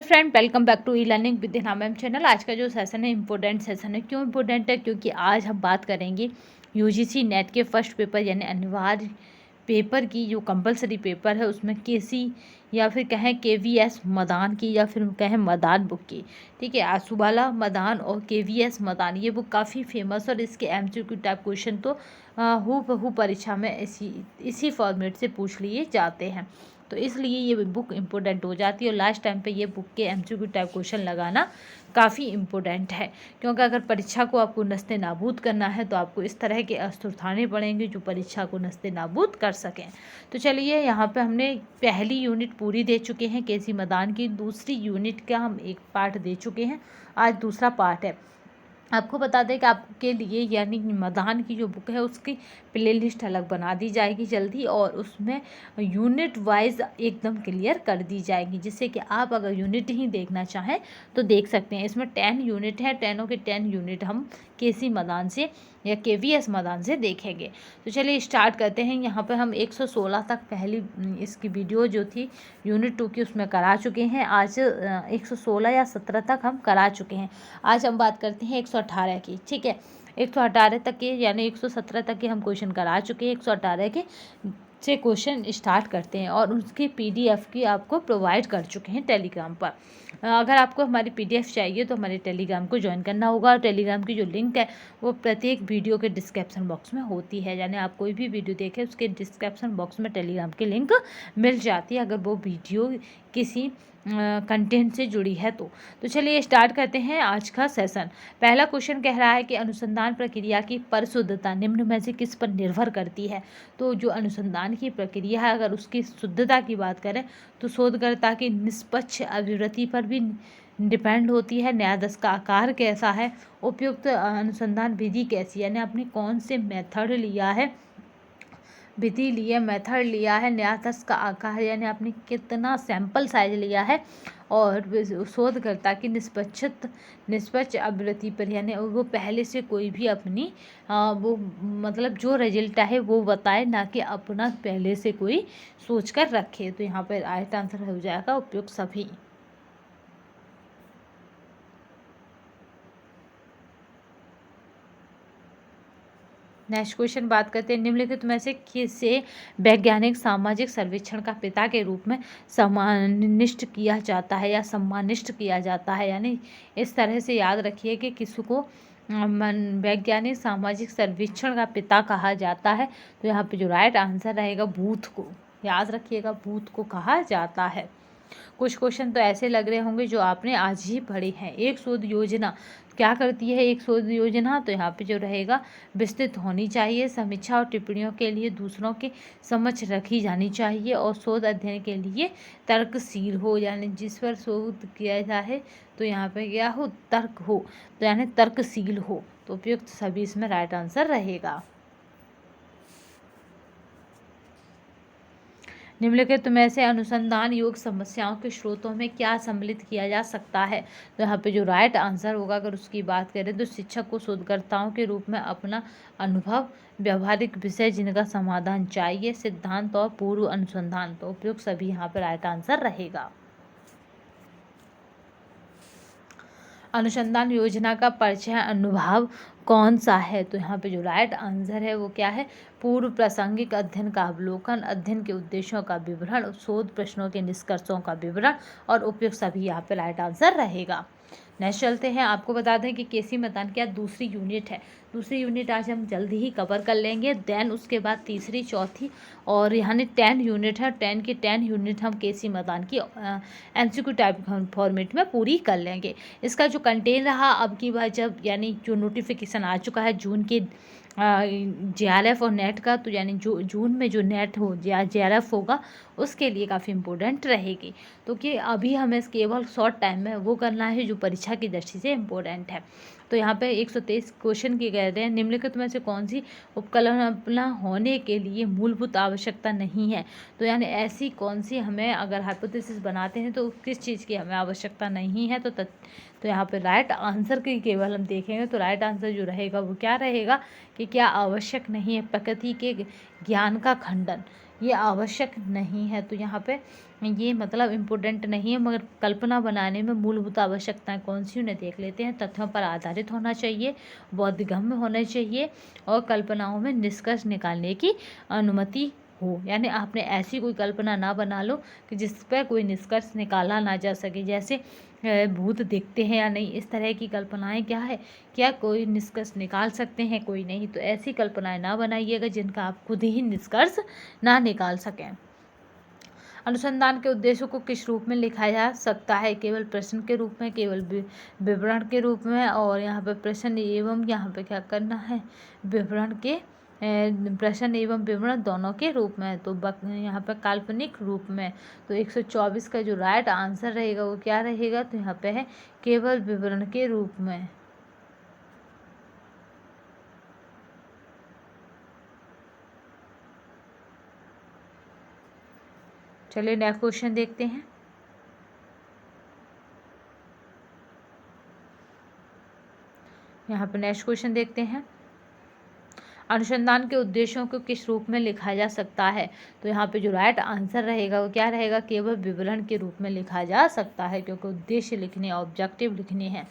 Friend, welcome back to e learning with Hina ma'am channel. आज का जो सेशन है इम्पोर्टेंट सेशन है। क्यों इम्पोर्टेंट है? क्योंकि आज हम बात करेंगे यूजीसी नेट के फर्स्ट पेपर यानी अनिवार्य पेपर की जो कंपलसरी पेपर है उसमें केसी या फिर कहें केवीएस मदान की या फिर कहें मदान बुक की। ठीक है, आसूबाला मदान और केवीएस मदान ये बुक काफ़ी फेमस और इसके एमसीक्यू टाइप क्वेश्चन तो हूबहू परीक्षा में इसी फॉर्मेट से पूछ लिए जाते हैं। तो इसलिए ये बुक इम्पोर्टेंट हो जाती है और लास्ट टाइम पे ये बुक के एमसीक्यू टाइप क्वेश्चन लगाना काफ़ी इम्पोर्टेंट है। क्योंकि अगर परीक्षा को आपको नस्ते नाबूद करना है तो आपको इस तरह के अस्त्र उठाने पड़ेंगे जो परीक्षा को नस्ते नाबूद कर सकें। तो चलिए, यहाँ पे हमने पहली यूनिट पूरी दे चुके हैं केसी मदान की। दूसरी यूनिट का हम एक पार्ट दे चुके हैं, आज दूसरा पार्ट है। आपको बता दें कि आपके लिए यानी मदान की जो बुक है उसकी प्लेलिस्ट अलग बना दी जाएगी जल्दी, और उसमें यूनिट वाइज एकदम क्लियर कर दी जाएगी, जिससे कि आप अगर यूनिट ही देखना चाहें तो देख सकते हैं। इसमें 10 यूनिट है, 10 के 10 यूनिट हम केसी मदान से या केवीएस मदान से देखेंगे। तो चलिए स्टार्ट करते हैं। यहाँ पर हम 116 तक पहली इसकी वीडियो जो थी यूनिट 2 की उसमें करा चुके हैं। आज 116 या 17 तक हम करा चुके हैं। आज हम बात करते हैं 118 की। ठीक है, 118 तक के यानी 117 तक के हम क्वेश्चन करा चुके हैं। 118 के से क्वेश्चन स्टार्ट करते हैं और उसकी पीडीएफ की आपको प्रोवाइड कर चुके हैं टेलीग्राम पर। अगर आपको हमारी पीडीएफ चाहिए तो हमारे टेलीग्राम को ज्वाइन करना होगा, और टेलीग्राम की जो लिंक है वो प्रत्येक वीडियो के डिस्क्रिप्शन बॉक्स में होती है। यानी आप कोई भी वीडियो देखें उसके डिस्क्रिप्शन बॉक्स में टेलीग्राम की लिंक मिल जाती है, अगर वो वीडियो किसी कंटेंट से जुड़ी है तो चलिए स्टार्ट करते हैं आज का सेशन। पहला क्वेश्चन कह रहा है कि अनुसंधान प्रक्रिया की परिशुद्धता निम्न में से किस पर निर्भर करती है। तो जो अनुसंधान की प्रक्रिया है अगर उसकी शुद्धता की बात करें तो शोधकर्ता की निष्पक्ष अभिवृत्ति पर भी डिपेंड होती है। न्यायाधीश का आकार कैसा है, उपयुक्त अनुसंधान विधि कैसी, यानी आपने कौन से मेथड लिया है, विधि लिया, मेथड लिया है, न्यायाधीश का आकार यानी आपने कितना सैंपल साइज लिया है, और शोधकर्ता की निष्पक्ष अभिवृत्ति पर यानी वो पहले से कोई भी अपनी वो मतलब जो रिजल्ट है वो बताए, ना कि अपना पहले से कोई सोच कर रखे। तो यहाँ पर राइट आंसर हो जाएगा उपयुक्त सभी। नेक्स्ट क्वेश्चन बात करते हैं, निम्नलिखित में से किसे वैज्ञानिक सामाजिक सर्वेक्षण का पिता के रूप में सम्मानित किया जाता है या सम्मानित किया जाता है। यानी इस तरह से याद रखिए कि किसको वैज्ञानिक सामाजिक सर्वेक्षण का पिता कहा जाता है। तो यहाँ पे जो राइट आंसर रहेगा बूथ को, याद रखिएगा, बूथ को कहा जाता है। कुछ क्वेश्चन तो ऐसे लग रहे होंगे जो आपने आज ही पढ़े हैं। एक शोध योजना क्या करती है? एक शोध योजना तो यहाँ पे जो रहेगा विस्तृत होनी चाहिए, समीक्षा और टिप्पणियों के लिए दूसरों के समक्ष रखी जानी चाहिए, और शोध अध्ययन के लिए तर्कशील हो, यानी जिस पर शोध किया जाए तो यहाँ पे क्या हो, तर्क हो, तो यानी तर्कशील हो। तो उपयुक्त सभी इसमें राइट आंसर रहेगा। निम्नलिखित में से अनुसंधान योग्य समस्याओं के स्रोतों में क्या सम्मिलित किया जा सकता है। तो यहाँ पे जो राइट आंसर होगा अगर उसकी बात करें तो शिक्षक को शोधकर्ताओं के रूप में अपना अनुभव, व्यवहारिक विषय जिनका समाधान चाहिए, सिद्धांत और पूर्व अनुसंधान। तो उपयुक्त सभी यहाँ पर राइट आंसर रहेगा। अनुसंधान योजना का परिचय अनुभाग कौन सा है? तो यहाँ पे जो राइट आंसर है वो क्या है? पूर्व प्रासंगिक अध्ययन का अवलोकन, अध्ययन के उद्देश्यों का विवरण, शोध प्रश्नों के निष्कर्षों का विवरण, और उपयुक्त सभी यहाँ पे राइट आंसर रहेगा। नेक्स्ट चलते हैं। आपको बता दें कि केसी मदान क्या दूसरी यूनिट है। दूसरी यूनिट आज हम जल्दी ही कवर कर लेंगे, देन उसके बाद तीसरी, चौथी, और यानी 10 यूनिट है। 10 के 10 यूनिट हम केसी मदान की एमसीक्यू टाइप फॉर्मेट में पूरी कर लेंगे। इसका जो कंटेंट रहा अब की बार जब यानी जो नोटिफिकेशन आ चुका है जून के JRF और नेट का, तो यानी जो जून में जो नेट हो या JRF होगा उसके लिए काफ़ी इम्पोर्टेंट रहेगी। तो कि अभी हमें केवल शॉर्ट टाइम में वो करना है जो परीक्षा की दृष्टि से इम्पोर्टेंट है। तो यहाँ पे 123 क्वेश्चन किए गए हैं। निम्नलिखित में से कौन सी उपकल्पना होने के लिए मूलभूत आवश्यकता नहीं है। तो यानी ऐसी कौन सी हमें अगर हाइपोथेसिस बनाते हैं तो किस चीज़ की हमें आवश्यकता नहीं है। तो यहाँ पे राइट आंसर की केवल हम देखेंगे तो राइट आंसर जो रहेगा वो क्या रहेगा कि क्या आवश्यक नहीं है? प्रकृति के ज्ञान का खंडन, ये आवश्यक नहीं है। तो यहाँ पे ये मतलब इम्पोर्टेंट नहीं है, मगर कल्पना बनाने में मूलभूत आवश्यकताएं कौन सी उन्हें देख लेते हैं। तथ्यों पर आधारित होना चाहिए, बोधगम्य होना चाहिए और कल्पनाओं में निष्कर्ष निकालने की अनुमति हो। यानी आपने ऐसी कोई कल्पना ना बना लो कि जिस पर कोई निष्कर्ष निकाला ना जा सके, जैसे भूत दिखते हैं या नहीं, इस तरह की कल्पनाएं क्या है, क्या कोई निष्कर्ष निकाल सकते हैं, कोई नहीं। तो ऐसी कल्पनाएं ना बनाइएगा जिनका आप खुद ही निष्कर्ष ना निकाल सकें। अनुसंधान के उद्देश्यों को किस रूप में लिखा जा सकता है? केवल प्रश्न के रूप में, केवल विवरण के रूप में, और यहाँ पे प्रश्न एवं यहाँ पे क्या करना है, विवरण के प्रश्न एवं विवरण दोनों के रूप में। तो यहाँ पे काल्पनिक रूप में। तो 124 का जो राइट आंसर रहेगा वो क्या रहेगा? तो यहाँ पे है केवल विवरण के रूप में। चलिए नेक्स्ट क्वेश्चन देखते हैं। यहाँ पे नेक्स्ट क्वेश्चन देखते हैं। अनुसंधान के उद्देश्यों को किस रूप में लिखा जा सकता है? तो यहाँ पे जो राइट आंसर रहेगा वो क्या रहेगा? केवल विवरण के रूप में लिखा जा सकता है, क्योंकि उद्देश्य लिखने, ऑब्जेक्टिव लिखने हैं।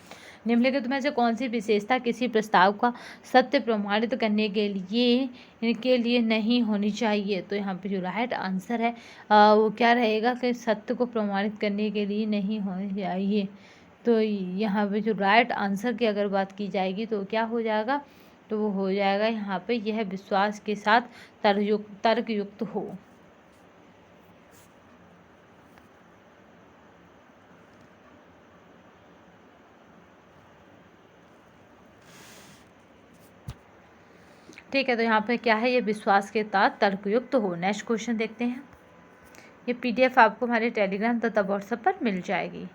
निम्नलिखित में से कौन सी विशेषता किसी प्रस्ताव का सत्य प्रमाणित करने के लिए नहीं होनी चाहिए? तो यहाँ पे जो राइट आंसर है वो क्या रहेगा कि सत्य को प्रमाणित करने के लिए नहीं होनी चाहिए। तो यहाँ पे जो राइट आंसर की अगर बात की जाएगी तो क्या हो जाएगा? तो वो हो जाएगा यहाँ पे यह विश्वास के साथ तर्कयुक्त हो। ठीक है, तो यहाँ पे क्या है, ये विश्वास के साथ तर्कयुक्त हो। नेक्स्ट क्वेश्चन देखते हैं। ये PDF आपको हमारे टेलीग्राम तथा व्हाट्सएप पर मिल जाएगी।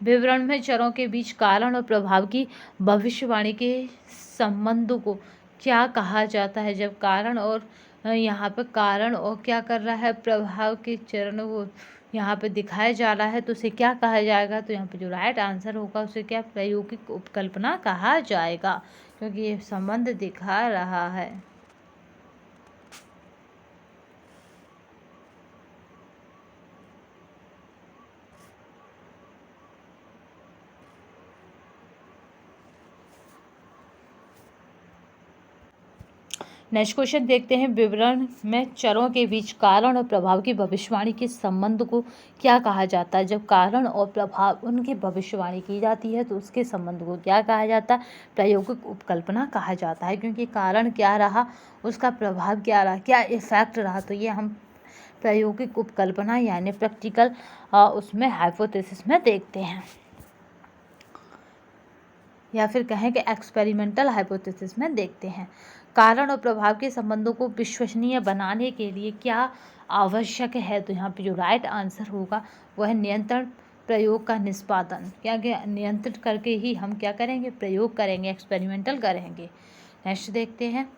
विवरण में चरों के बीच कारण और प्रभाव की भविष्यवाणी के संबंध को क्या कहा जाता है? जब कारण और यहाँ पे कारण और क्या कर रहा है, प्रभाव के चरण वो यहाँ पे दिखाया जा रहा है, तो उसे क्या कहा जाएगा? तो यहाँ पे जो राइट आंसर होगा उसे क्या, प्रायोगिक उपकल्पना कहा जाएगा, क्योंकि ये संबंध दिखा रहा है। नेक्स्ट क्वेश्चन देखते हैं। विवरण में चरों के बीच कारण और प्रभाव की भविष्यवाणी के संबंध को क्या कहा जाता है? जब कारण और प्रभाव उनकी भविष्यवाणी की जाती है तो उसके संबंध को क्या कहा जाता है? प्रायोगिक उपकल्पना कहा जाता है, क्योंकि कारण क्या रहा, उसका प्रभाव क्या रहा, क्या इफेक्ट रहा, तो ये हम प्रायोगिक उपकल्पना यानी प्रैक्टिकल उसमें हाइपोथेसिस में देखते हैं, या फिर कहें कि एक्सपेरिमेंटल हाइपोथेसिस में देखते हैं। कारण और प्रभाव के संबंधों को विश्वसनीय बनाने के लिए क्या आवश्यक है? तो यहाँ पे जो राइट आंसर होगा वह नियंत्रण प्रयोग का निष्पादन, क्या नियंत्रित करके ही हम क्या करेंगे, प्रयोग करेंगे, एक्सपेरिमेंटल करेंगे। नेक्स्ट देखते हैं।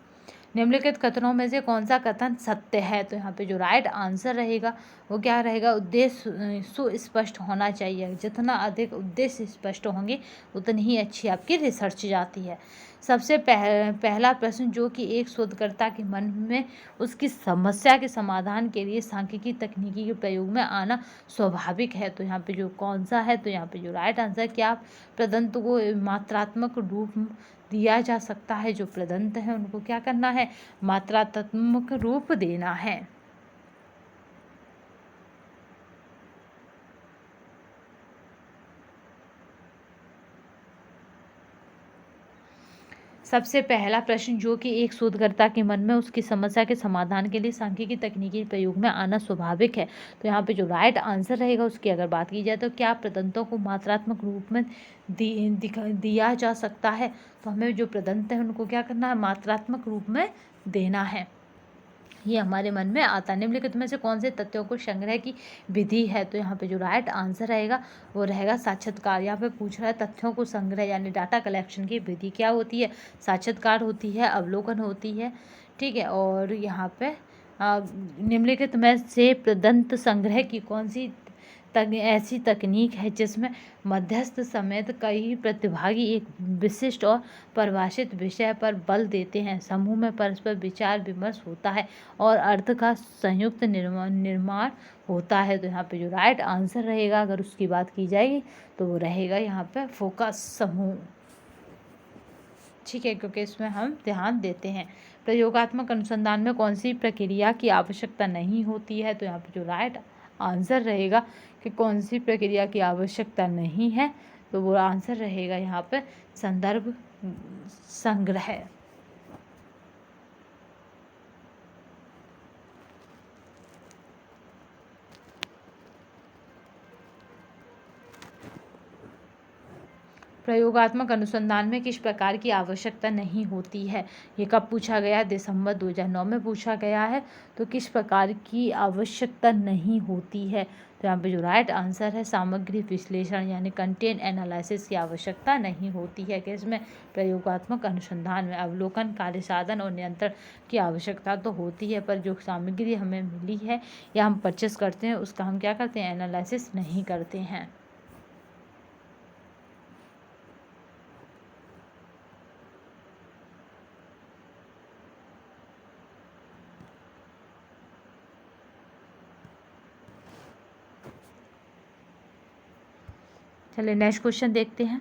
निम्नलिखित कथनों में से कौन सा कथन सत्य है? तो यहाँ पे जो राइट आंसर रहेगा वो क्या रहेगा, उद्देश्य सुस्पष्ट होना चाहिए। जितना अधिक उद्देश्य स्पष्ट होंगे उतनी ही अच्छी आपकी रिसर्च जाती है। सबसे पहला प्रश्न जो कि एक शोधकर्ता के मन में उसकी समस्या के समाधान के लिए सांख्यिकी तकनीकी के प्रयोग में आना स्वाभाविक है। तो यहाँ पे जो कौन सा है, तो यहाँ पे जो राइट आंसर, क्या प्रदंत को मात्रात्मक रूप दिया जा सकता है। जो प्रदंत है उनको क्या करना है, मात्रात्मक रूप देना है। सबसे पहला प्रश्न जो कि एक शोधकर्ता के मन में उसकी समस्या के समाधान के लिए सांख्यिकी तकनीकी प्रयोग में आना स्वाभाविक है। तो यहाँ पे जो राइट आंसर रहेगा उसकी अगर बात की जाए तो क्या प्रदंतों को मात्रात्मक रूप में दिया जा सकता है? तो हमें जो प्रदंत है उनको क्या करना है, मात्रात्मक रूप में देना है। ये हमारे मन में आता है। निम्नलिखित में से कौन से तथ्यों को संग्रह की विधि है? तो यहाँ पे जो राइट आंसर रहेगा वो रहेगा साक्षात्कार। यहाँ पे पूछ रहा है तथ्यों को संग्रह यानी डाटा कलेक्शन की विधि क्या होती है? साक्षात्कार होती है, अवलोकन होती है, ठीक है। और यहाँ पे निम्नलिखित में से प्रदंत संग्रह की कौन सी ऐसी तकनीक है जिसमें मध्यस्थ समेत कई प्रतिभागी एक विशिष्ट और परिभाषित विषय पर बल देते हैं। समूह में परस्पर विचार विमर्श होता है और अर्थ का संयुक्त निर्माण होता है। तो यहाँ पे जो राइट आंसर रहेगा, अगर उसकी बात की जाएगी तो वो रहेगा यहाँ पे फोकस समूह। ठीक है, क्योंकि इसमें हम ध्यान देते हैं। प्रयोगात्मक अनुसंधान में कौन सी प्रक्रिया की आवश्यकता नहीं होती है? तो यहाँ पे जो राइट आंसर रहेगा कि कौन सी प्रक्रिया की आवश्यकता नहीं है, तो वो आंसर रहेगा यहाँ पे संदर्भ संग्रह। प्रयोगात्मक अनुसंधान में किस प्रकार की आवश्यकता नहीं होती है? ये कब पूछा गया? दिसंबर 2009 में पूछा गया है। तो किस प्रकार की आवश्यकता नहीं होती है? तो यहाँ पे जो राइट आंसर है सामग्री विश्लेषण यानी कंटेंट एनालिसिस की आवश्यकता नहीं होती है। कि इसमें प्रयोगात्मक अनुसंधान में अवलोकन, कार्य साधन और नियंत्रण की आवश्यकता तो होती है, पर जो सामग्री हमें मिली है या हम परचेस करते हैं उसका हम क्या करते हैं? एनालिसिस नहीं करते हैं। चलिए नेक्स्ट क्वेश्चन देखते हैं।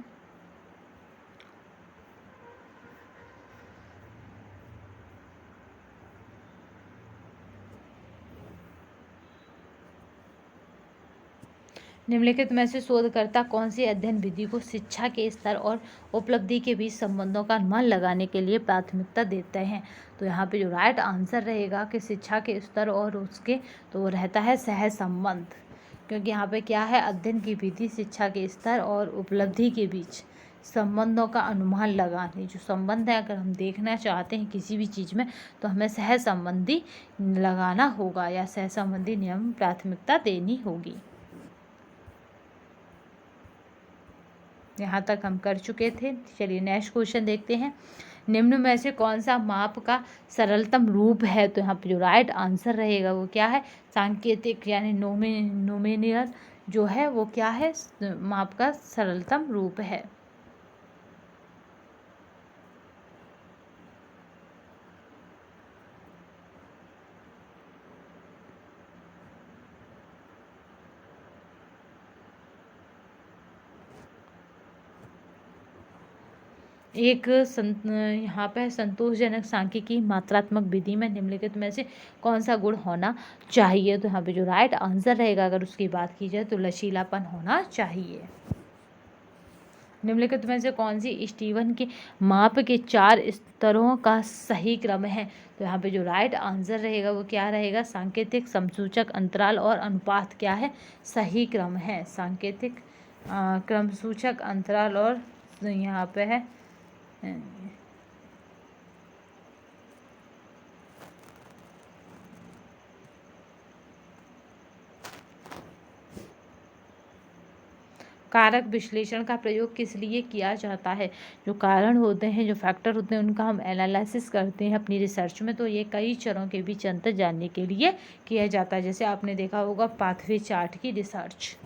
निम्नलिखित में से शोधकर्ता कौन सी अध्ययन विधि को शिक्षा के स्तर और उपलब्धि के बीच संबंधों का अनुमान लगाने के लिए प्राथमिकता देते हैं? तो यहाँ पे जो राइट आंसर रहेगा कि शिक्षा के स्तर और उसके, तो वो रहता है सह संबंध। क्योंकि यहाँ पे क्या है? अध्ययन की विधि शिक्षा के स्तर और उपलब्धि के बीच संबंधों का अनुमान लगाने, जो संबंध है अगर हम देखना चाहते हैं किसी भी चीज़ में, तो हमें सह संबंधी लगाना होगा या सह संबंधी नियम प्राथमिकता देनी होगी। यहाँ तक हम कर चुके थे। चलिए नेक्स्ट क्वेश्चन देखते हैं। निम्न में से कौन सा माप का सरलतम रूप है? तो यहाँ पे जो राइट आंसर रहेगा वो क्या है? सांकेतिक यानी नोमिनल जो है वो क्या है? माप का सरलतम रूप है। यहाँ पे संतोषजनक सांख्यिकी मात्रात्मक विधि में निम्नलिखित में से कौन सा गुण होना चाहिए? तो यहाँ पे जो राइट आंसर रहेगा अगर उसकी बात की जाए तो लचीलापन होना चाहिए। निम्नलिखित में से कौन सी स्टीवन के माप के 4 स्तरों का सही क्रम है? तो यहाँ पे जो राइट आंसर रहेगा वो क्या रहेगा? सांकेतिक, समसूचक, अंतराल और अनुपात क्या है? सही क्रम है। सांकेतिक, क्रमसूचक, अंतराल और यहाँ पे है कारक विश्लेषण का प्रयोग किस लिए किया जाता है? जो कारण होते हैं, जो फैक्टर होते हैं, उनका हम एनालिसिस करते हैं अपनी रिसर्च में, तो ये कई चरों के बीच अंतर जानने के लिए किया जाता है। जैसे आपने देखा होगा पाथवे चार्ट की रिसर्च।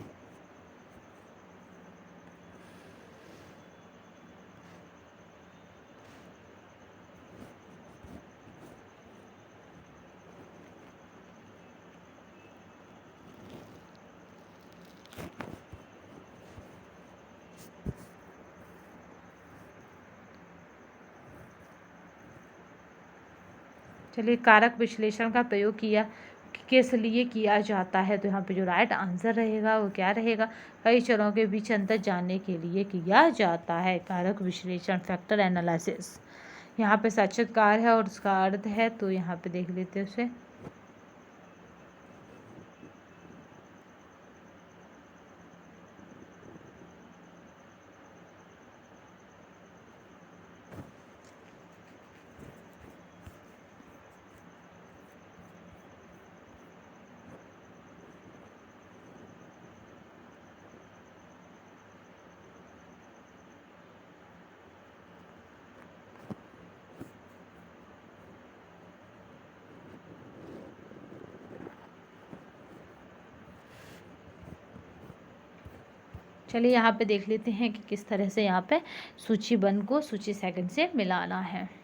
चलिए कारक विश्लेषण का प्रयोग किस लिए किया जाता है? तो यहाँ पे जो राइट आंसर रहेगा वो क्या रहेगा? कई चरों के बीच अंतर जानने के लिए किया जाता है कारक विश्लेषण, फैक्टर एनालिसिस। यहाँ पे साक्षात्कार है और उसका अर्थ है, तो यहाँ पे देख लेते हैं उसे। चलिए यहाँ पे देख लेते हैं कि किस तरह से यहाँ पे सूची 1 को सूची 2 से मिलाना है।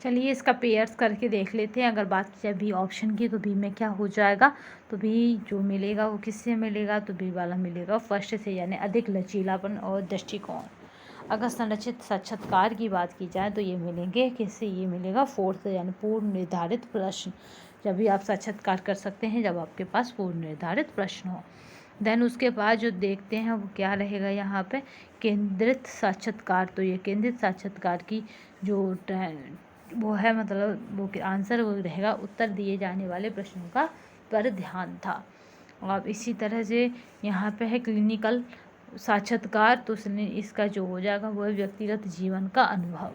चलिए इसका पेयर्स करके देख लेते हैं। अगर बात की जाए बी ऑप्शन की, तो बी में क्या हो जाएगा, तो बी जो मिलेगा वो किससे मिलेगा, तो बी वाला मिलेगा फर्स्ट से, यानी अधिक लचीलापन और दृष्टिकोण। अगर संरचित साक्षात्कार की बात की जाए तो ये मिलेंगे किससे, ये मिलेगा फोर्थ यानी पूर्व निर्धारित प्रश्न। जब भी आप साक्षात्कार कर सकते हैं जब आपके पास पूर्व निर्धारित प्रश्न हो। देन उसके बाद जो देखते हैं वो क्या रहेगा यहाँ पे, केंद्रित साक्षात्कार। तो ये केंद्रित साक्षात्कार की जो वो है, मतलब वो आंसर वो रहेगा उत्तर दिए जाने वाले प्रश्नों का पर ध्यान था। और इसी तरह से यहाँ पे है क्लिनिकल साक्षात्कार, तो इसका जो हो जाएगा वो है व्यक्तिगत जीवन का अनुभव।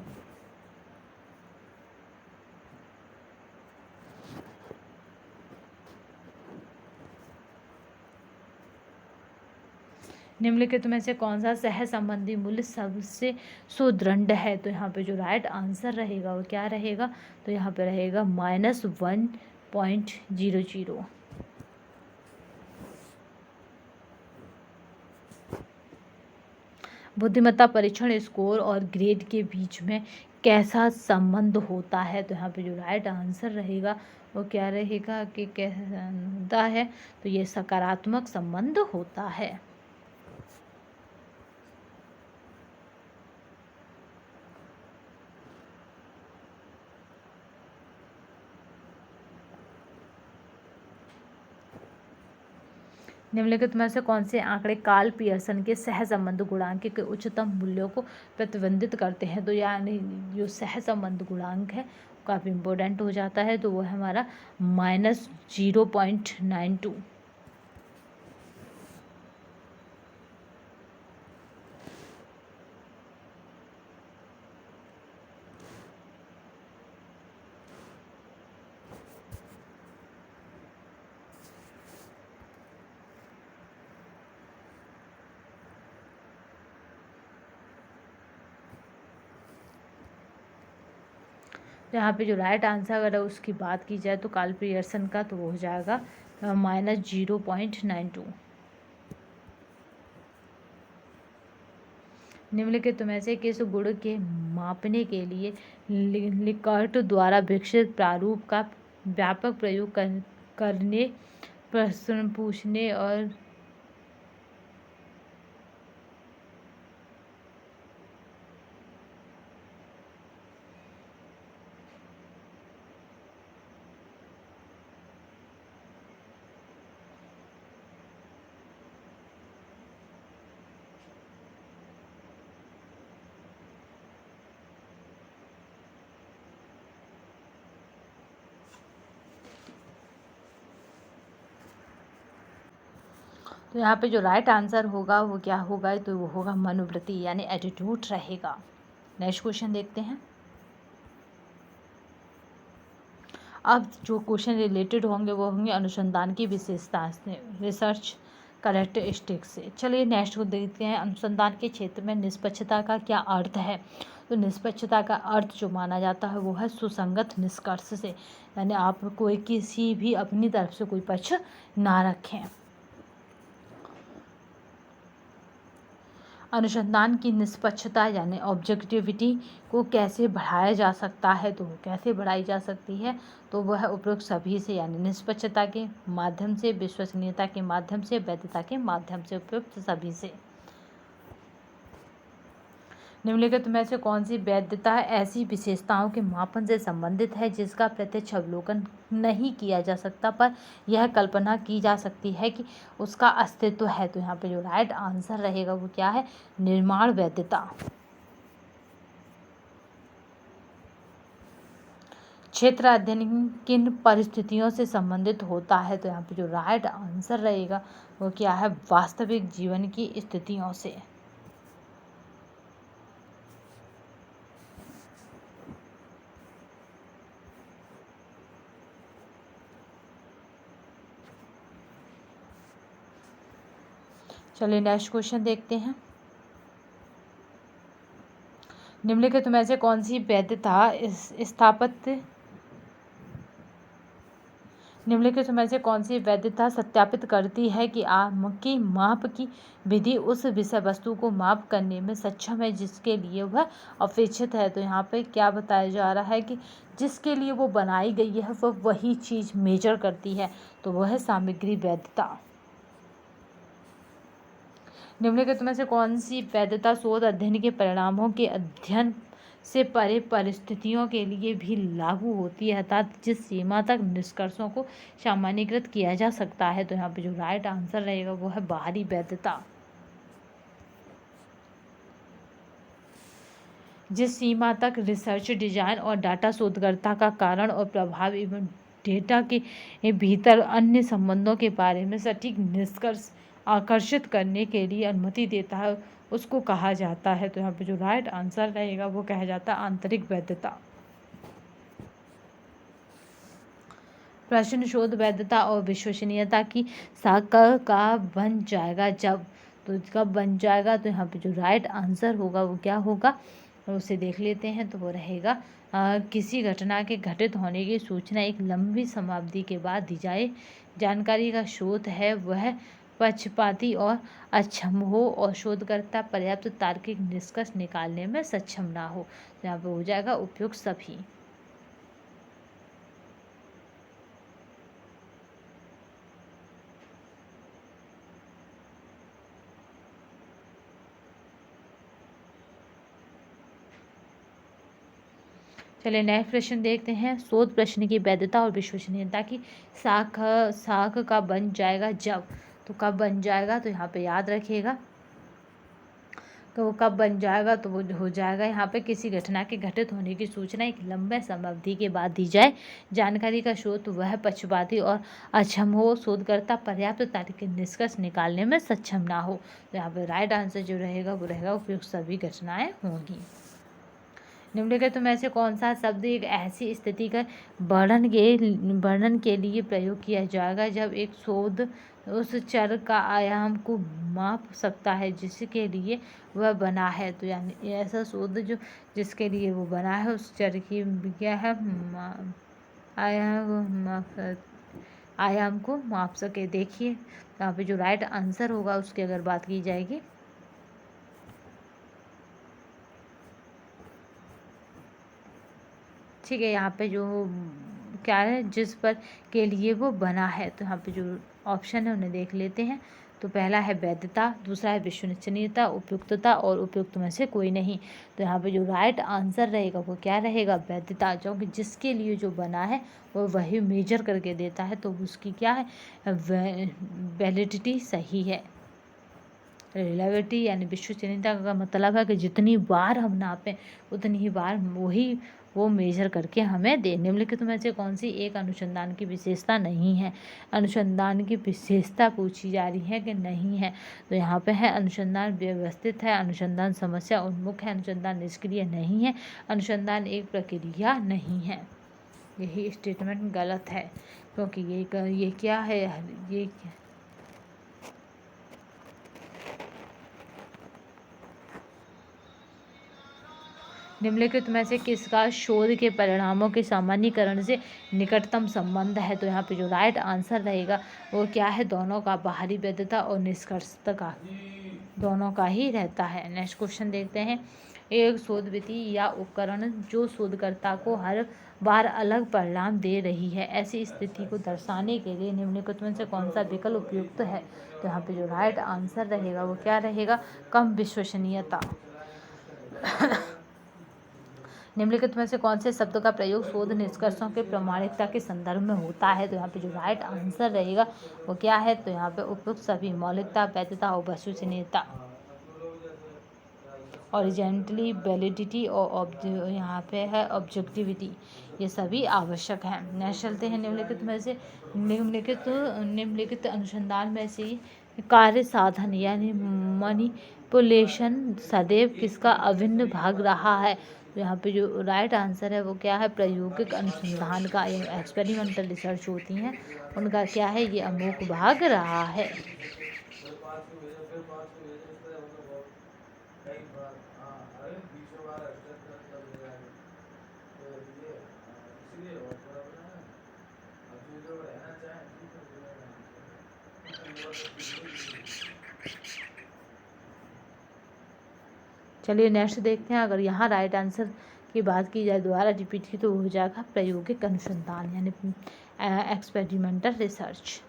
निम्नलिखित में से कौन सा सह संबंधी मूल्य सबसे सुदृढ़ है, तो यहाँ पे जो राइट आंसर रहेगा वो क्या रहेगा, तो यहाँ पे रहेगा -1.00। बुद्धिमत्ता परीक्षण स्कोर और ग्रेड के बीच में कैसा संबंध होता है, तो यहाँ पे जो राइट आंसर रहेगा वो क्या रहेगा कि कैसा होता है, तो ये सकारात्मक संबंध होता है। निम्नलिखित में से कौन से आंकड़े कार्ल पियर्सन के सहसंबंध गुणांक के उच्चतम मूल्यों को प्रतिबंधित करते हैं, तो यानी जो सहसंबंध गुणांक है काफ़ी इम्पोर्टेंट हो जाता है, तो वो है हमारा -0.92। यहाँ पे जो राइट आंसर अगर उसकी बात की जाए तो कार्ल पियर्सन का, तो वो हो जाएगा -0.92। निम्नलिखित में से किस गुण के मापने के लिए लिकर्ट द्वारा विकसित प्रारूप का व्यापक प्रयोग करने, प्रश्न पूछने और तो यहाँ पे जो राइट आंसर होगा वो क्या होगा, तो वो होगा मनोवृत्ति यानी एटीट्यूड रहेगा। नेक्स्ट क्वेश्चन देखते हैं। अब जो क्वेश्चन रिलेटेड होंगे वो होंगे अनुसंधान की विशेषता से, रिसर्च कैरेक्टरिस्टिक्स से। चलिए नेक्स्ट को देखते हैं, अनुसंधान के क्षेत्र में निष्पक्षता का क्या अर्थ है। तो निष्पक्षता का अर्थ जो माना जाता है वो है सुसंगत निष्कर्ष से, यानी आप कोई किसी भी अपनी तरफ से कोई पक्ष ना रखें। अनुसंधान की निष्पक्षता यानी ऑब्जेक्टिविटी को कैसे बढ़ाया जा सकता है, तो वो कैसे बढ़ाई जा सकती है, तो वह उपरोक्त सभी से, यानी निष्पक्षता के माध्यम से, विश्वसनीयता के माध्यम से, वैधता के माध्यम से, उपरोक्त सभी से। निम्नलिखित में से कौन सी वैधता ऐसी विशेषताओं के मापन से संबंधित है जिसका प्रत्यक्ष अवलोकन नहीं किया जा सकता पर यह कल्पना की जा सकती है कि उसका अस्तित्व है? तो यहाँ पे जो राइट आंसर रहेगा वो क्या है? निर्माण वैधता। क्षेत्र अध्ययन किन परिस्थितियों से संबंधित होता है? तो यहाँ पे जो राइट आंसर रहेगा वो क्या है? वास्तविक जीवन की स्थितियों से। चलिए नेक्स्ट क्वेश्चन देखते हैं। निम्नलिखित में से कौन सी वैधता स्थापित निम्नलिखित में से कौन सी वैधता सत्यापित करती है कि आपकी माप की विधि उस विषय वस्तु को माप करने में सक्षम है जिसके लिए वह अपेक्षित है? तो यहाँ पे क्या बताया जा रहा है कि जिसके लिए वो बनाई गई है वह वही चीज़ मेजर करती है, तो वह है सामग्री वैधता। निम्नलिखित में से कौन सी वैधता शोध अध्ययन के परिणामों के अध्ययन से परे परिस्थितियों के लिए भी लागू होती है, अर्थात जिस सीमा तक निष्कर्षों को सामान्यीकृत किया जा सकता है? तो यहाँ पे जो राइट आंसर रहेगा वो है बाहरी वैधता। जिस सीमा तक रिसर्च डिजाइन और डाटा शोधकर्ता का कारण और प्रभाव एवं डेटा के भीतर अन्य संबंधों के बारे में सटीक निष्कर्ष आकर्षित करने के लिए अनुमति देता है उसको कहा जाता है? तो यहाँ पे जो राइट आंसर रहेगा वो कहा जाता है आंतरिक वैधता। प्रश्न शोध वैधता और विश्वसनीयता की साकार का बन जाएगा जब? तो कब बन जाएगा? तो यहाँ पे जो राइट आंसर होगा वो क्या होगा उसे देख लेते हैं। तो वो रहेगा किसी घटना के घटित होने की सूचना एक लंबी समाप्ति के बाद दी जाए। जानकारी का स्रोत है वह पक्षपाती और अक्षम हो और शोधकर्ता पर्याप्त तार्किक निष्कर्ष निकालने में सक्षम ना हो। तो यहाँ पे हो जाएगा उपयुक्त सभी। चलिए नेक्स्ट प्रश्न देखते हैं। शोध प्रश्न की वैधता और विश्वसनीयता की साख का बन जाएगा जब? तो कब बन जाएगा? तो यहाँ पे याद रखिएगा, तो वो कब बन जाएगा? तो वो हो जाएगा यहाँ पे किसी घटना के घटित होने की सूचना एक लंबे समयावधि के बाद दी जाए। जानकारी का स्रोत वह पक्षपाती और अक्षम हो, शोधकर्ता पर्याप्त तार्किक निष्कर्ष निकालने में सक्षम ना हो। तो यहाँ पे राइट आंसर जो रहेगा वो रहेगा उपयुक्त सभी घटनाएं होंगी। निम्नलिखित में से कौन सा शब्द एक ऐसी स्थिति का वर्णन के लिए प्रयोग किया जाएगा जब एक शोध उस चर का आयाम को माप सकता है जिसके लिए वह बना है? तो यानी ऐसा शोध जो जिसके लिए वो बना है उस चर की क्या है आयाम को माप सके। देखिए यहाँ पे जो राइट आंसर होगा उसकी अगर बात की जाएगी ठीक है, यहाँ पे जो क्या है जिस पर के लिए वो बना है, तो यहाँ पे जो ऑप्शन है उन्हें देख लेते हैं। तो पहला है वैधता, दूसरा है विश्वसनीयता, उपयुक्तता और उपयुक्त में से कोई नहीं। तो यहाँ पे जो राइट आंसर रहेगा वो क्या रहेगा? वैधता, क्योंकि जिसके लिए जो बना है वो वही मेजर करके देता है तो उसकी क्या है वैलिडिटी सही है। रिलेबिलिटी यानी विश्वसनीयता का मतलब है कि जितनी बार हम नापें उतनी ही बार वही वो मेजर करके हमें दे। निम्नलिखित में से कौन सी एक अनुसंधान की विशेषता नहीं है? अनुसंधान की विशेषता पूछी जा रही है कि नहीं है। तो यहाँ पे है अनुसंधान व्यवस्थित है, अनुसंधान समस्या उन्मुख है, अनुसंधान निष्क्रिय नहीं है, अनुसंधान एक प्रक्रिया नहीं है। यही स्टेटमेंट गलत है क्योंकि ये क्या है ये निम्नलिखित में से किसका शोध के परिणामों के सामान्यीकरण से निकटतम संबंध है? तो यहाँ पे जो राइट आंसर रहेगा वो क्या है? दोनों का, बाहरी वैधता और निष्कर्षता का, दोनों का ही रहता है। नेक्स्ट क्वेश्चन देखते हैं। एक शोध विधि या उपकरण जो शोधकर्ता को हर बार अलग परिणाम दे रही है, ऐसी स्थिति को दर्शाने के लिए निम्नलिखित में से कौन सा विकल्प उपयुक्त है? तो यहाँ पे जो राइट आंसर रहेगा वो क्या रहेगा? कम विश्वसनीयता। निम्नलिखित में से कौन से शब्द का प्रयोग शोध निष्कर्षों के प्रामाणिकता के संदर्भ में होता है? तो यहाँ पे जो राइट आंसर रहेगा वो क्या है? तो यहाँ पे उपयुक्त सभी, मौलिकता, वैधता और विश्वसनीयता, ओरिजिनलिटी, वैलिडिटी और यहाँ पे है ऑब्जेक्टिविटी, ये सभी आवश्यक हैं। नेक्स्ट चलते हैं निम्नलिखित में से निम्नलिखित अनुसंधान में से कार्य साधन यानी मनिपुलेशन सदैव किसका अभिन्न भाग रहा है? तो यहाँ पे जो राइट आंसर है वो क्या है? प्रायोगिक अनुसंधान का, या एक्सपेरिमेंटल रिसर्च होती हैं उनका क्या है? ये अमुक भाग रहा है। चलिए नेक्स्ट देखते हैं। अगर यहाँ राइट आंसर की बात की जाए, दोबारा रिपीट की, तो हो जाएगा प्रायोगिक अनुसंधान यानी एक्सपेरिमेंटल रिसर्च।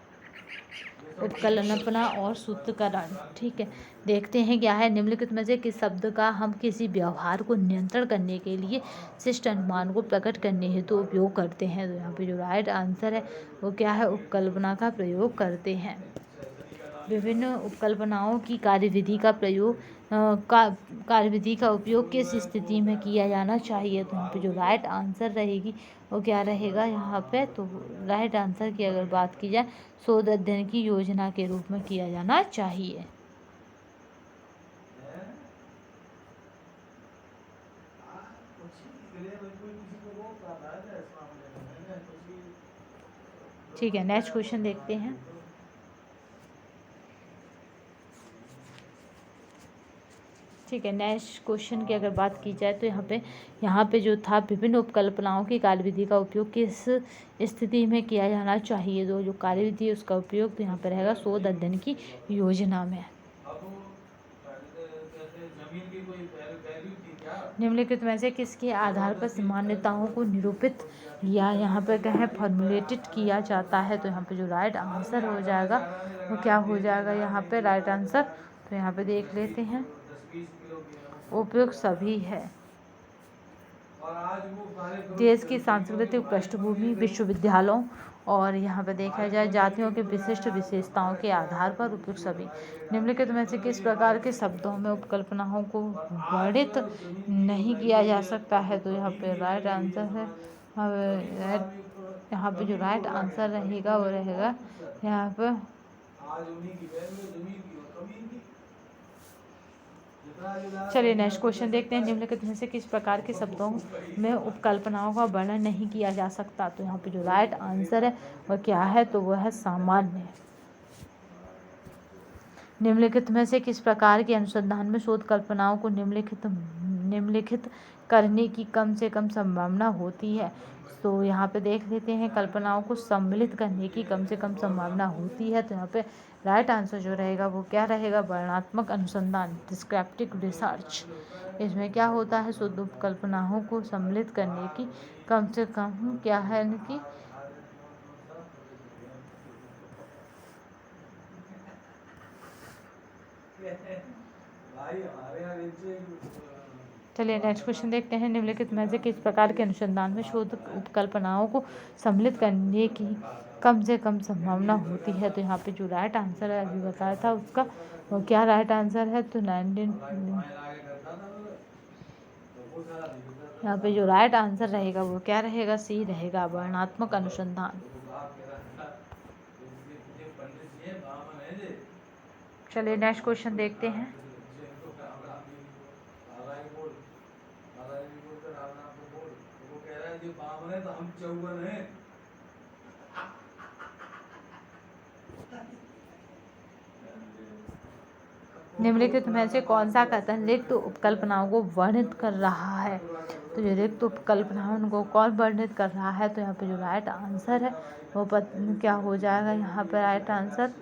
उपकल्पना और सूत्रकरण, ठीक है। देखते हैं क्या है। निम्नलिखित में से किस शब्द का हम किसी व्यवहार को नियंत्रण करने के लिए शिष्ट अनुमान को प्रकट करने हेतु उपयोग करते हैं? तो यहाँ पे जो राइट आंसर है वो क्या है? उपकल्पना का प्रयोग करते हैं। विभिन्न उपकल्पनाओं की कार्यविधि का प्रयोग कार्यविधि का उपयोग किस स्थिति में किया जाना चाहिए? तो यहाँ पे जो राइट आंसर रहेगी वो क्या रहेगा यहाँ पे? तो राइट आंसर की अगर बात की जाए, शोध अध्ययन की योजना के रूप में किया जाना चाहिए। ठीक है, नेक्स्ट क्वेश्चन देखते हैं। ठीक है, नेक्स्ट क्वेश्चन की अगर बात की जाए, तो यहाँ पे जो था, विभिन्न उपकल्पनाओं की कार्यविधि का उपयोग किस स्थिति में किया जाना चाहिए? तो जो कार्यविधि है उसका उपयोग तो यहाँ पे रहेगा शोध अध्ययन की योजना में। निम्नलिखित में से किसके आधार पर मान्यताओं को निरूपित या यहाँ पे कहें फॉर्मुलेटेड किया जाता है? तो यहाँ पे जो राइट आंसर हो जाएगा वो क्या हो जाएगा यहाँ पे राइट आंसर? तो यहाँ पे देख लेते हैं, उपयुक्त सभी है। देश की सांस्कृतिक पृष्ठभूमि, विश्वविद्यालयों और यहाँ पे देखा जाए जातियों के विशिष्ट विशेषताओं के आधार पर उपयुक्त सभी। निम्नलिखित में से किस प्रकार के शब्दों में उपकल्पनाओं को वर्णित नहीं किया जा सकता है? तो यहाँ पे राइट आंसर है, यहाँ पे जो राइट आंसर रहेगा वो रहेगा यहाँ पे। चलिए नेक्स्ट क्वेश्चन देखते हैं। निम्नलिखित में से किस प्रकार के शब्दों में उपकल्पनाओं का वर्णन नहीं किया जा सकता? तो यहाँ पे जो राइट आंसर है वह क्या है? तो वह है सामान्य। निम्नलिखित में से किस प्रकार के अनुसंधान में शोध कल्पनाओं को निम्नलिखित करने की कम से कम संभावना होती है? तो यहाँ पे देख लेते हैं, कल्पनाओं को सम्मिलित करने की कम से कम संभावना होती है। तो यहाँ पे राइट आंसर जो रहेगा वो क्या रहेगा? वर्णनात्मक अनुसंधान, डिस्क्रिप्टिव रिसर्च। इसमें क्या होता है? शुद्ध उपकल्पनाओं को सम्मिलित करने की कम से कम क्या है इनकी। चलिए नेक्स्ट क्वेश्चन देखते हैं। निम्नलिखित में से किस प्रकार के अनुसंधान में शोध उपकल्पनाओं को सम्मिलित करने की कम से कम संभावना होती है? तो यहाँ पे जो राइट आंसर है अभी बताया था उसका वो क्या राइट आंसर है? तो 19 यहाँ पे जो राइट आंसर रहेगा वो क्या रहेगा? सी रहेगा, वर्णनात्मक अनुसंधान। चलिए नेक्स्ट क्वेश्चन देखते हैं। निम्नलिखित में से कौन सा कथन रिक्त उपकल्पनाओं को वर्णित कर रहा है? तो जो रिक्त उपकल्पनाओं उनको कौन वर्णित कर रहा है? तो यहाँ पे जो राइट आंसर है वो क्या हो जाएगा यहाँ पे राइट आंसर?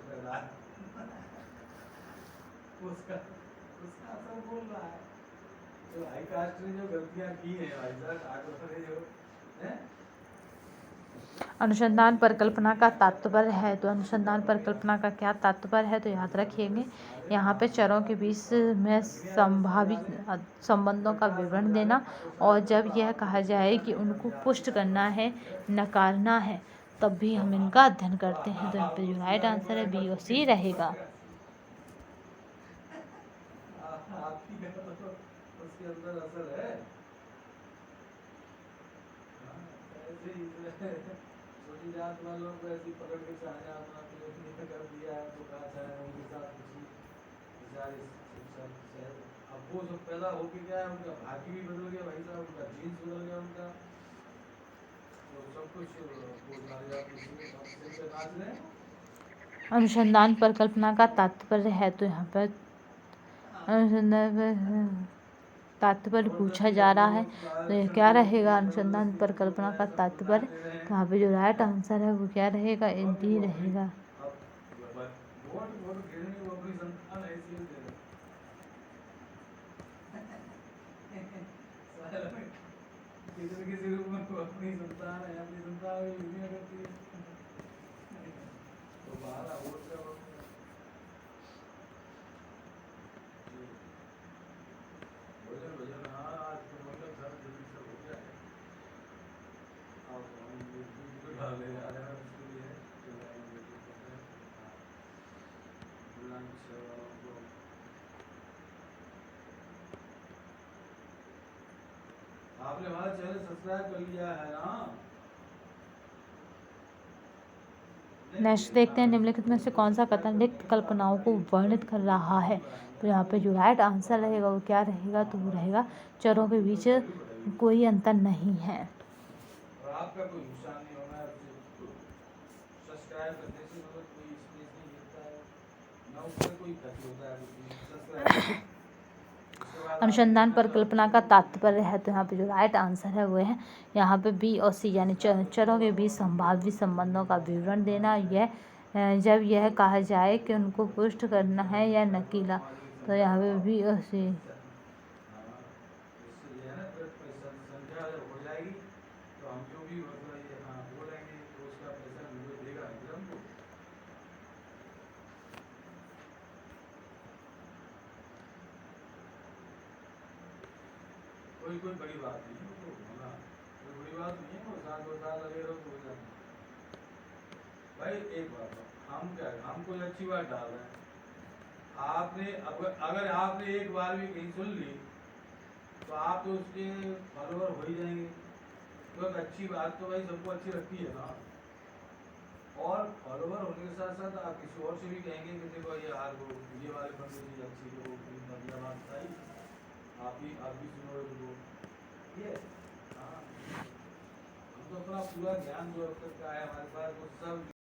अनुसंधान परिकल्पना का तात्पर्य है, तो अनुसंधान परिकल्पना का क्या तात्पर्य है, तो याद रखिएंगे यहाँ पे चरों के बीच में संभावित संबंधों का विवरण देना, और जब यह कहा जाए कि उनको पुष्ट करना है, नकारना है, तब भी हम इनका अध्ययन करते हैं। तो यहाँ पे जो राइट आंसर है बी और सी रहेगा। छोटी जात वालों को ऐसी पकड़ के शाहजहां अपना पेट कर दिया है तो कहा चाहे उनके साथ कुछ बेचारे अब वो सब पैदा होके क्या है, उनका भाग्य भी बदल गया भाई साहब, उनका जीन्स बदल गया उनका, तो सब कुछ वो सारे आप इसी पे नाच रहे हैं। अनुसंधान परिकल्पना का तात्पर्य है, तो यहाँ पर अनुसंधान तात्पर्य पूछा जा रहा है, तो ये क्या रहेगा, अनुसंधान परिकल्पना का तात्पर्य। तो यहाँ पे जो राइट आंसर है वो क्या रहेगा, डी रहेगा। किसी रूप में अपनी संतान है, अपनी संतान करती है तो बाहर वोट का भोजन हाँ आज तो मतलब घर जल्दी सब हो गया है, अब हम दूध डाले आ रहे हैं उसके लिए लंच आपने हमारा चैनल सब्सक्राइब कर लिया है ना। नेक्स्ट देखते हैं, निम्नलिखित में से कौन सा कथन रिक्त कल्पनाओं को वर्णित कर रहा है। तो यहाँ पे जो राइट आंसर रहेगा वो क्या रहेगा, तो वो रहेगा चरों के बीच कोई अंतर नहीं है। और आपका कोई नुकसान नहीं होना है, सब्सक्राइब करने से मतलब कोई स्पेस नहीं मिलता है, ना उससे कोई क्षति होता है। अनुसंधान परिकल्पना का तात्पर्य है, तो यहाँ पे जो राइट आंसर है वो है यहाँ पे बी और सी, यानी चरों के बीच संभावित संबंधों का विवरण देना। यह जब यह कहा जाए कि उनको पुष्ट करना है या नकीला, तो यहाँ पे बी और सी। कोई बड़ी बात नहीं है, वो होना कोई बड़ी बात नहीं है, वो 7-2 साल लगे रहो तो हो जाए भाई। एक बात हम क्या, हम कोई अच्छी बात डाल रहे हैं, आपने अगर आपने एक बार भी कहीं सुन ली तो आप तो उसके फॉलोअर हो ही जाएंगे, तो एक अच्छी बात तो भाई सबको अच्छी लगती है ना, और फॉलोअर होने के साथ साथ आप किसी और से भी कहेंगे कि देखो ये वाले बंदे की अच्छी तो बढ़िया बात बताई, आप भी सुनो तो ये हाँ, हम तो अपना पूरा ज्ञान जो अब तक का है हमारे पास वो सब